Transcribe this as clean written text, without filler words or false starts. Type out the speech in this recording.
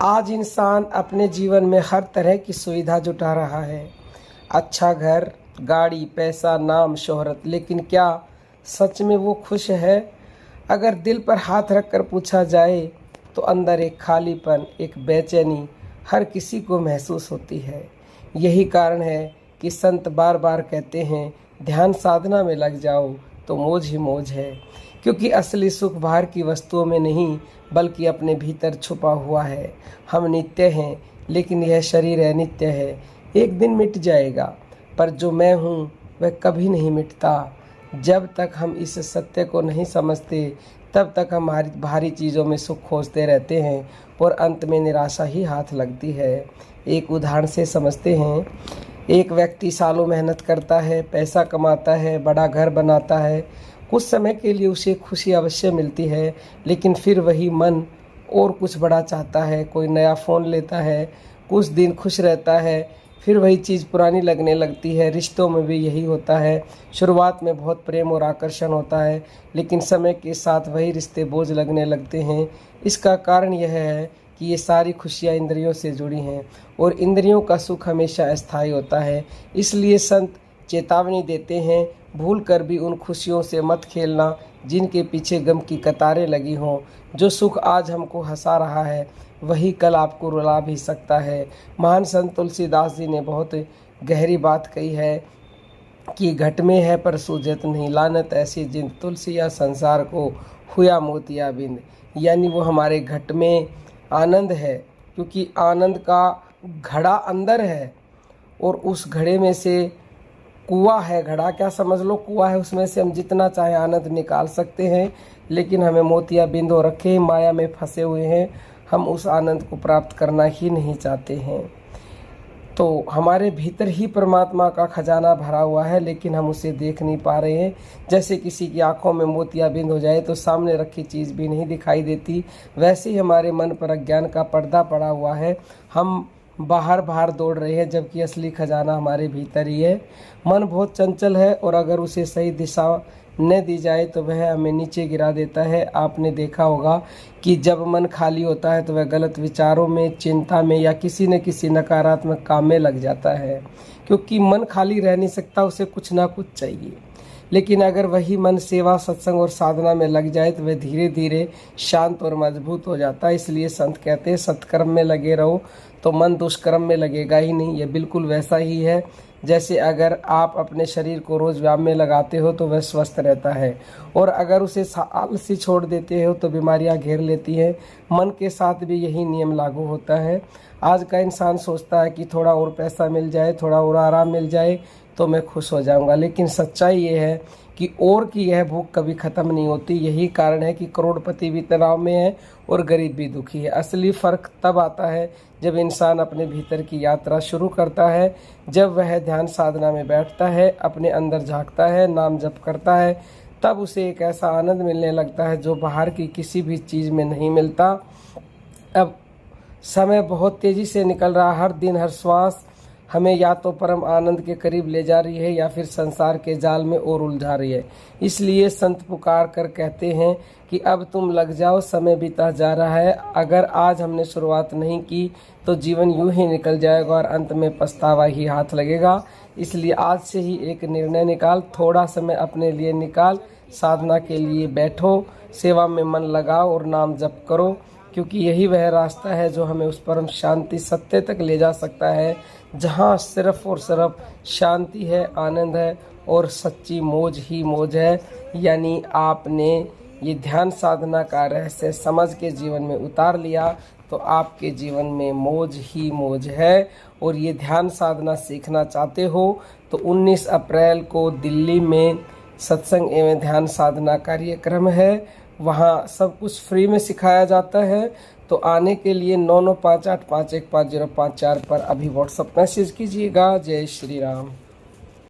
आज इंसान अपने जीवन में हर तरह की सुविधा जुटा रहा है। अच्छा घर, गाड़ी, पैसा, नाम, शोहरत, लेकिन क्या सच में वो खुश है? अगर दिल पर हाथ रखकर पूछा जाए तो अंदर एक खालीपन, एक बेचैनी हर किसी को महसूस होती है। यही कारण है कि संत बार बार कहते हैं, ध्यान साधना में लग जाओ तो मौज ही मौज है। क्योंकि असली सुख बाहर की वस्तुओं में नहीं बल्कि अपने भीतर छुपा हुआ है। हम नित्य हैं, लेकिन यह शरीर अनित्य है, एक दिन मिट जाएगा, पर जो मैं हूँ वह कभी नहीं मिटता। जब तक हम इस सत्य को नहीं समझते तब तक हम भारी चीज़ों में सुख खोजते रहते हैं और अंत में निराशा ही हाथ लगती है। एक उदाहरण से समझते हैं। एक व्यक्ति सालों मेहनत करता है, पैसा कमाता है, बड़ा घर बनाता है। कुछ समय के लिए उसे खुशी अवश्य मिलती है, लेकिन फिर वही मन और कुछ बड़ा चाहता है। कोई नया फ़ोन लेता है, कुछ दिन खुश रहता है, फिर वही चीज़ पुरानी लगने लगती है। रिश्तों में भी यही होता है। शुरुआत में बहुत प्रेम और आकर्षण होता है, लेकिन समय के साथ वही रिश्ते बोझ लगने लगते हैं। इसका कारण यह है कि ये सारी खुशियाँ इंद्रियों से जुड़ी हैं और इंद्रियों का सुख हमेशा अस्थायी होता है। इसलिए संत चेतावनी देते हैं, भूल कर भी उन खुशियों से मत खेलना जिनके पीछे गम की कतारें लगी हों। जो सुख आज हमको हंसा रहा है वही कल आपको रुला भी सकता है। महान संत तुलसीदास जी ने बहुत गहरी बात कही है कि घट में है पर सूझत नहीं, लानत ऐसी जिन तुलसी या संसार को हुआ मोतिया बिंद। यानी वो हमारे घट में आनंद है, क्योंकि आनंद का घड़ा अंदर है और उस घड़े में से कुआं है। घड़ा क्या समझ लो, कुआं है, उसमें से हम जितना चाहे आनंद निकाल सकते हैं, लेकिन हमें मोतिया बिंद हो रखे, माया में फंसे हुए हैं। हम उस आनंद को प्राप्त करना ही नहीं चाहते हैं। तो हमारे भीतर ही परमात्मा का खजाना भरा हुआ है, लेकिन हम उसे देख नहीं पा रहे हैं। जैसे किसी की आंखों में मोतियाबिंद हो जाए तो सामने रखी चीज़ भी नहीं दिखाई देती, वैसे ही हमारे मन पर अज्ञान का पर्दा पड़ा हुआ है। हम बाहर बाहर दौड़ रहे हैं, जबकि असली खजाना हमारे भीतर ही है। मन बहुत चंचल है और अगर उसे सही दिशा न दी जाए तो वह हमें नीचे गिरा देता है। आपने देखा होगा कि जब मन खाली होता है तो वह गलत विचारों में, चिंता में या किसी न किसी नकारात्मक काम में लग जाता है। क्योंकि मन खाली रह नहीं सकता, उसे कुछ ना कुछ चाहिए। लेकिन अगर वही मन सेवा, सत्संग और साधना में लग जाए तो वह धीरे धीरे शांत और मजबूत हो जाता है। इसलिए संत कहते हैं, सत्कर्म में लगे रहो तो मन दुष्कर्म में लगेगा ही नहीं। यह बिल्कुल वैसा ही है जैसे अगर आप अपने शरीर को रोज़ व्यायाम में लगाते हो तो वह स्वस्थ रहता है, और अगर उसे आलसी छोड़ देते हो तो बीमारियां घेर लेती हैं। मन के साथ भी यही नियम लागू होता है। आज का इंसान सोचता है कि थोड़ा और पैसा मिल जाए, थोड़ा और आराम मिल जाए तो मैं खुश हो जाऊंगा, लेकिन सच्चाई ये है कि और की यह भूख कभी ख़त्म नहीं होती। यही कारण है कि करोड़पति भी तनाव में है और गरीब भी दुखी है। असली फ़र्क तब आता है जब इंसान अपने भीतर की यात्रा शुरू करता है, जब वह ध्यान साधना में बैठता है, अपने अंदर झांकता है, नाम जप करता है, तब उसे एक ऐसा आनंद मिलने लगता है जो बाहर की किसी भी चीज़ में नहीं मिलता। अब समय बहुत तेज़ी से निकल रहा, हर दिन हर श्वास हमें या तो परम आनंद के करीब ले जा रही है या फिर संसार के जाल में और उलझा रही है। इसलिए संत पुकार कर कहते हैं कि अब तुम लग जाओ, समय बीता जा रहा है। अगर आज हमने शुरुआत नहीं की तो जीवन यूं ही निकल जाएगा और अंत में पछतावा ही हाथ लगेगा। इसलिए आज से ही एक निर्णय निकाल, थोड़ा समय अपने लिए निकाल, साधना के लिए बैठो, सेवा में मन लगाओ और नाम जप करो, क्योंकि यही वह रास्ता है जो हमें उस परम शांति सत्य तक ले जा सकता है, जहाँ सिर्फ और सिर्फ शांति है, आनंद है और सच्ची मौज ही मौज है। यानी आपने ये ध्यान साधना का रहस्य समझ के जीवन में उतार लिया तो आपके जीवन में मौज ही मौज है। और ये ध्यान साधना सीखना चाहते हो तो 19 अप्रैल को दिल्ली में सत्संग एवं ध्यान साधना कार्यक्रम है। वहाँ सब कुछ फ्री में सिखाया जाता है। तो आने के लिए 9958515054 पर अभी व्हाट्सएप मैसेज कीजिएगा। जय श्री राम।